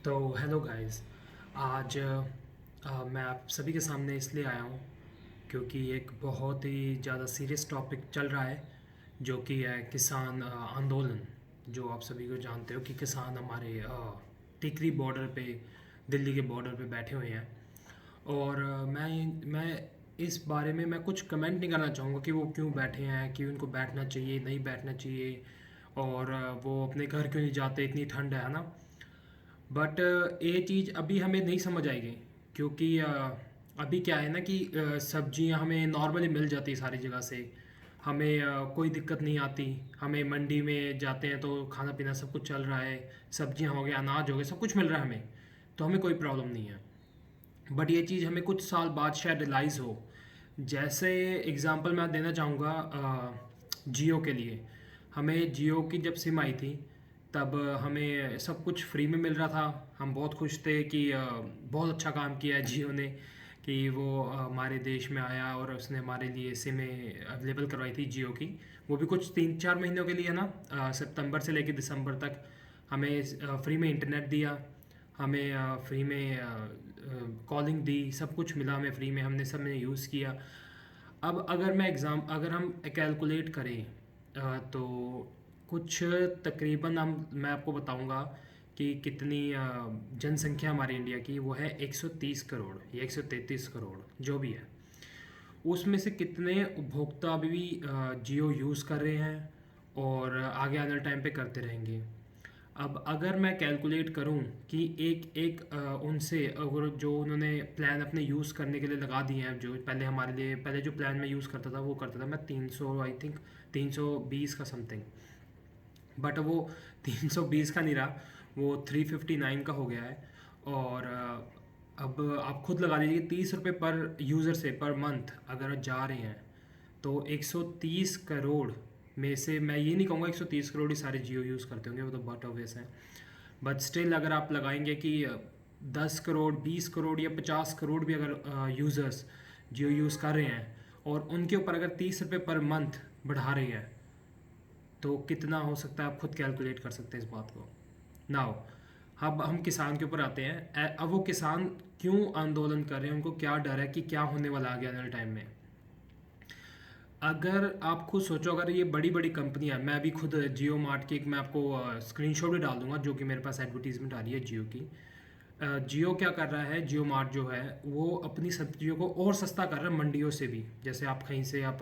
तो hello guys. आज मैं आप सभी के सामने इसलिए आया हूँ क्योंकि एक बहुत ही ज़्यादा सीरियस टॉपिक चल रहा है जो कि है किसान आंदोलन। जो आप सभी को जानते हो कि किसान हमारे टिकरी बॉर्डर पे, दिल्ली के बॉर्डर पे बैठे हुए हैं। और मैं इस बारे में मैं कुछ कमेंट नहीं करना चाहूँगा कि वो क्यों बैठे हैं, कि उनको बैठना चाहिए नहीं बैठना चाहिए, और वो अपने घर क्यों नहीं जाते, इतनी ठंड है ना। बट ये चीज़ अभी हमें नहीं समझ आएगी क्योंकि अभी क्या है ना कि सब्जियां हमें नॉर्मली मिल जाती है सारी जगह से। हमें कोई दिक्कत नहीं आती। हमें मंडी में जाते हैं तो खाना पीना सब कुछ चल रहा है। सब्जियां हो गए, अनाज हो गए, सब कुछ मिल रहा है हमें। तो हमें कोई प्रॉब्लम नहीं है। बट ये चीज़ हमें कुछ साल बाद शायद रियलाइज़ हो। जैसे एग्ज़ाम्पल मैं देना चाहूँगा जियो के लिए। हमें जियो की जब सिम आई थी तब हमें सब कुछ फ्री में मिल रहा था। हम बहुत खुश थे कि बहुत अच्छा काम किया है जियो ने कि वो हमारे देश में आया और उसने हमारे लिए सिमें अवेलेबल करवाई थी जियो की। वो भी कुछ 3-4 महीनों के लिए है ना, सितंबर से लेकर दिसंबर तक हमें फ्री में इंटरनेट दिया। हमें फ्री में कॉलिंग दी, सब कुछ मिला हमें फ्री में, हमने सब में यूज़ किया। अब अगर हम कैलकुलेट करें तो कुछ तकरीबन मैं आपको बताऊंगा कि कितनी जनसंख्या हमारी इंडिया की वो है 130 करोड़ या 133 करोड़ जो भी है। उसमें से कितने उपभोक्ता अभी भी जियो यूज़ कर रहे हैं और आगे आने वाले टाइम पे करते रहेंगे। अब अगर मैं कैलकुलेट करूं कि एक एक उनसे अगर जो उन्होंने प्लान अपने यूज़ करने के लिए लगा दिए हैं, जो पहले हमारे लिए, पहले जो प्लान मैं यूज़ करता था वो करता था मैं 300, आई थिंक 320 का समथिंग। बट वो 320 का नहीं रहा, वो 359 का हो गया है। और अब आप खुद लगा लीजिए 30 रुपये पर यूज़र से पर मंथ अगर जा रहे हैं तो 130 करोड़ में से मैं ये नहीं कहूँगा 130 करोड़ ही सारे जियो यूज़ करते होंगे, वो तो बहुत ऑब्वियस है। बट स्टिल अगर आप लगाएंगे कि 10 करोड़, 20 करोड़ या 50 करोड़ भी अगर यूज़र्स जियो यूज़ कर रहे हैं और उनके ऊपर अगर 30 रुपये पर मंथ बढ़ा रहे हैं तो कितना हो सकता है, आप खुद कैलकुलेट कर सकते हैं इस बात को। नाउ अब हम किसान के ऊपर आते हैं। अब वो किसान क्यों आंदोलन कर रहे हैं, उनको क्या डर है कि क्या होने वाला आगे आने वाले टाइम में। अगर आप खुद सोचो, अगर ये बड़ी बड़ी कंपनियां, मैं अभी खुद जियो मार्ट की एक मैं आपको स्क्रीनशॉट भी डाल दूंगा जो कि मेरे पास एडवर्टीजमेंट आ रही है जियो की। जियो क्या कर रहा है, जियो मार्ट जो है वो अपनी सब्जियों को और सस्ता कर रहा है मंडियों से भी। जैसे आप कहीं से आप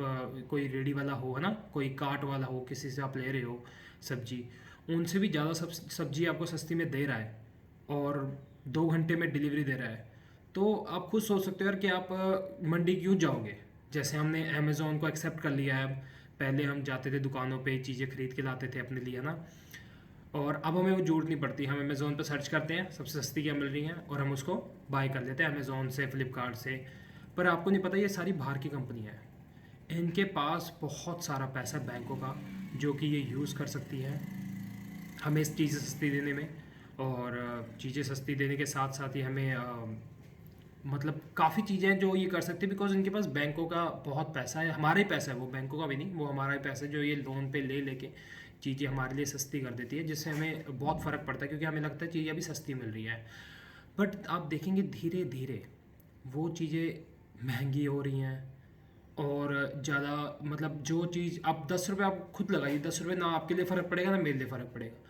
कोई रेडी वाला हो है ना, कोई कार्ट वाला हो, किसी से आप ले रहे हो सब्जी, उनसे भी ज़्यादा सब्जी आपको सस्ती में दे रहा है और 2 घंटे में डिलीवरी दे रहा है। तो आप खुद सोच सकते हो यार कि आप मंडी क्यों जाओगे। जैसे हमने अमेज़ोन को एक्सेप्ट कर लिया है। अब पहले हम जाते थे दुकानों पे चीज़ें खरीद के लाते थे अपने लिए ना, और अब हमें वो जरूरत नहीं पड़ती। हम अमेज़ोन पर सर्च करते हैं सबसे सस्ती क्या मिल रही हैं और हम उसको बाय कर लेते हैं अमेज़ोन से, फ्लिपकार्ट से। पर आपको नहीं पता ये सारी बाहर की कंपनियाँ हैं। इनके पास बहुत सारा पैसा है बैंकों का जो कि ये यूज़ कर सकती है हमें इस चीज़ें सस्ती देने में। और चीज़ें सस्ती देने के साथ साथ ही हमें मतलब काफ़ी चीज़ें हैं जो ये कर सकते हैं बिकॉज इनके पास बैंकों का बहुत पैसा है। हमारा ही पैसा है वो, बैंकों का भी नहीं, वो हमारा ही पैसा है जो ये लोन पे ले लेके चीज़ें हमारे लिए सस्ती कर देती है, जिससे हमें बहुत फ़र्क पड़ता है क्योंकि हमें लगता है चीज़ें अभी सस्ती मिल रही है। बट आप देखेंगे धीरे धीरे वो चीज़ें महंगी हो रही हैं और ज़्यादा, मतलब जो चीज़ आप 10 रुपये आप खुद लगाइए, 10 रुपये ना आपके लिए फ़र्क पड़ेगा ना मेरे लिए फ़र्क पड़ेगा।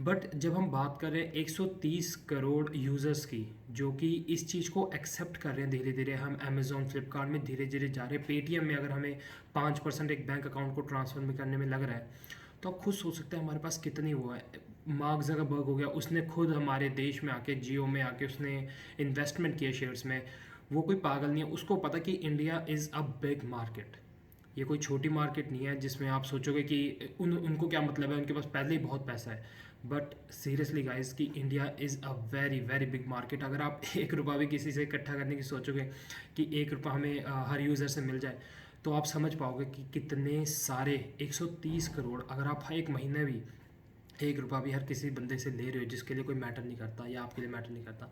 बट जब हम बात कर रहे हैं 130 करोड़ यूज़र्स की जो कि इस चीज़ को एक्सेप्ट कर रहे हैं धीरे धीरे, हम अमेज़ॉन फ्लिपकार्ट में धीरे धीरे जा रहे हैं। पेटीएम में अगर हमें 5% एक बैंक अकाउंट को ट्रांसफ़र में करने में लग रहा है तो आप खुद सोच सकते हैं हमारे पास कितनी हुआ है। मार्क ज़करबर्ग हो गया, उसने खुद हमारे देश में आके, जियो में आके उसने इन्वेस्टमेंट किया शेयर्स में। वो कोई पागल नहीं है, उसको पता कि India is a big market. ये कोई छोटी मार्केट नहीं है जिसमें आप सोचोगे कि उनको क्या मतलब है, उनके पास पहले ही बहुत पैसा है। बट सीरियसली गाइस कि India is a very very big market. अगर आप 1 रुपया भी किसी से इकट्ठा करने की सोचोगे कि 1 रुपया हमें हर यूज़र से मिल जाए तो आप समझ पाओगे कि कितने सारे 130 करोड़, अगर आप एक महीने भी 1 रुपया भी हर किसी बंदे से ले रहे हो जिसके लिए कोई मैटर नहीं करता या आपके लिए मैटर नहीं करता,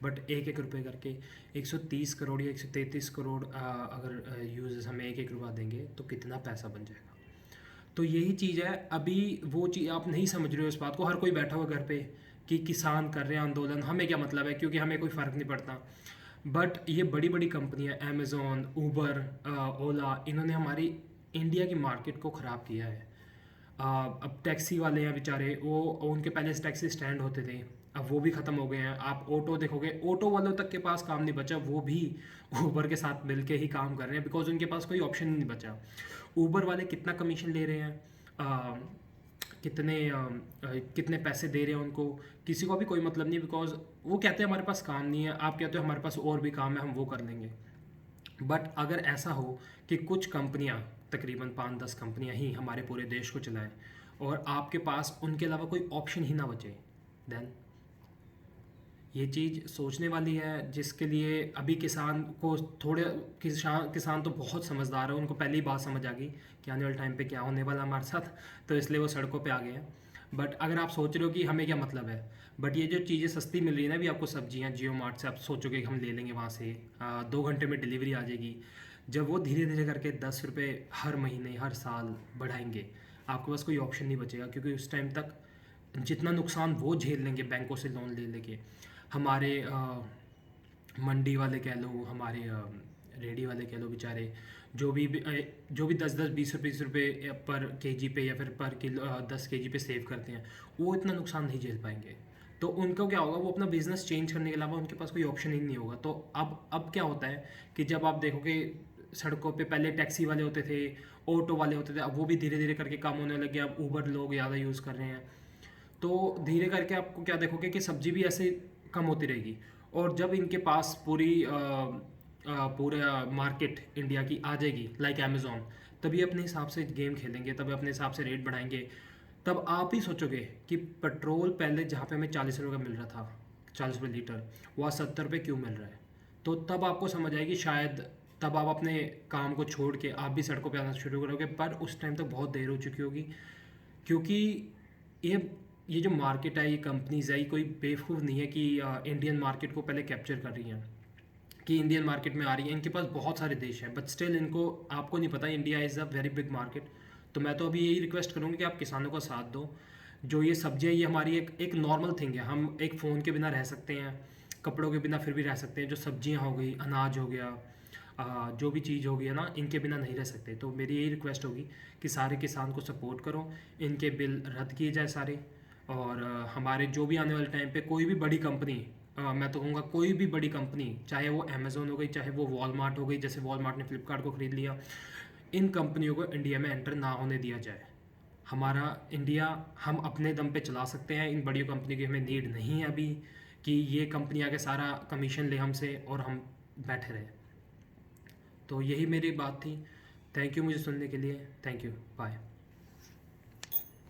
बट एक एक रुपये करके 130 करोड़ या 133 करोड़ अगर यूजर्स हमें एक एक रुपया देंगे तो कितना पैसा बन जाएगा। तो यही चीज़ है, अभी वो चीज़ आप नहीं समझ रहे हो इस बात को। हर कोई बैठा हुआ घर पे कि किसान कर रहे हैं आंदोलन, हमें क्या मतलब है, क्योंकि हमें कोई फ़र्क नहीं पड़ता। बट ये बड़ी बड़ी कंपनियां, अमेज़ॉन, उबर, ओला, इन्होंने हमारी इंडिया की मार्केट को ख़राब किया है। अब टैक्सी वाले हैं बेचारे, वो उनके पहले से टैक्सी स्टैंड होते थे, अब वो भी ख़त्म हो गए हैं। आप ऑटो देखोगे, ऑटो वालों तक के पास काम नहीं बचा, वो भी ऊबर के साथ मिल के ही काम कर रहे हैं, बिकॉज उनके पास कोई ऑप्शन नहीं बचा। ऊबर वाले कितना कमीशन ले रहे हैं, आ, कितने पैसे दे रहे हैं उनको, किसी को भी कोई मतलब नहीं, बिकॉज वो कहते हैं हमारे पास काम नहीं है, आप कहते हो हमारे पास और भी काम है, हम वो कर लेंगे। बट अगर ऐसा हो कि कुछ कंपनियां, तकरीबन 5-10 कंपनियां ही हमारे पूरे देश को चलाएं, और आपके पास उनके अलावा कोई ऑप्शन ही ना बचे, देन ये चीज़ सोचने वाली है। जिसके लिए अभी किसान को थोड़े, किसान तो बहुत समझदार है, उनको पहले ही बात समझ आ गई कि आने वाले टाइम पे क्या होने वाला हमारे साथ, तो इसलिए वो सड़कों पे आ गए हैं। बट अगर आप सोच रहे हो कि हमें क्या मतलब है, बट ये जो चीज़ें सस्ती मिल रही है ना, अभी आपको सब्जियां जियो मार्ट से, आप सोचोगे कि हम ले लेंगे वहाँ से, 2 घंटे में डिलीवरी आ जाएगी। जब वो धीरे धीरे करके 10 रुपये हर महीने हर साल बढ़ाएंगे, आपके पास कोई ऑप्शन नहीं बचेगा, क्योंकि उस टाइम तक जितना नुकसान वो झेल लेंगे बैंकों से लोन ले लेके, हमारे मंडी वाले कह लो, हमारे रेडी वाले कह लो बेचारे, जो भी 10-10, 20 रुपये पर केजी पे या फिर पर किलो 10 केजी पे सेव करते हैं, वो इतना नुकसान नहीं झेल पाएंगे। तो उनको क्या होगा, वो अपना बिजनेस चेंज करने के अलावा उनके पास कोई ऑप्शन ही नहीं होगा। तो अब क्या होता है कि जब आप देखोगे सड़कों पे पहले टैक्सी वाले होते थे, ऑटो वाले होते थे, अब वो भी धीरे धीरे करके कम होने लगे, अब ऊबर लोग ज़्यादा यूज़ कर रहे हैं। तो धीरे करके आपको क्या देखोगे कि सब्जी भी ऐसे कम होती रहेगी। और जब इनके पास पूरा मार्केट इंडिया की आ जाएगी, लाइक अमेज़ॉन, तभी अपने हिसाब से गेम खेलेंगे, तभी अपने हिसाब से रेट बढ़ाएंगे। तब आप ही सोचोगे कि पेट्रोल पहले जहाँ पे हमें 40 रुपये का मिल रहा था, 40 रुपये लीटर, वह 70 रुपये क्यों मिल रहा है। तो तब आपको समझ आएगी शायद, तब आप अपने काम को छोड़ के आप भी सड़कों पे आना शुरू करोगे। पर उस टाइम तक बहुत देर हो चुकी होगी, क्योंकि ये ये जो मार्केट है, ये कंपनीज है, ये कोई बेवकूफ़ नहीं है कि इंडियन मार्केट को पहले कैप्चर कर रही हैं, कि इंडियन मार्केट में आ रही है। इनके पास बहुत सारे देश हैं, बट स्टिल इनको, आपको नहीं पता India is a very big market. तो मैं तो अभी यही रिक्वेस्ट करूँगी कि आप किसानों का साथ दो। जो ये सब्जियाँ, ये हमारी एक नॉर्मल थिंग है, हम एक फ़ोन के बिना रह सकते हैं, कपड़ों के बिना फिर भी रह सकते हैं। जो सब्जियाँ हो गई, अनाज हो गया, जो भी चीज़ होगी है ना, इनके बिना नहीं रह सकते। तो मेरी यही रिक्वेस्ट होगी कि सारे किसान को सपोर्ट करो, इनके बिल रद्द किए जाए सारे। और हमारे जो भी आने वाले टाइम पे कोई भी बड़ी कंपनी, मैं तो कहूँगा कोई भी बड़ी कंपनी, चाहे वो अमेज़ोन हो गई, चाहे वो वॉलमार्ट हो गई, जैसे वॉलमार्ट ने फ्लिपकार्ट को ख़रीद लिया, इन कंपनियों को इंडिया में एंटर ना होने दिया जाए। हमारा इंडिया हम अपने दम पे चला सकते हैं, इन बड़ी कंपनी की हमें नीड नहीं है अभी कि ये कंपनी आके सारा कमीशन ले हमसे और हम बैठे रहे। तो यही मेरी बात थी। थैंक यू मुझे सुनने के लिए। Thank you, bye.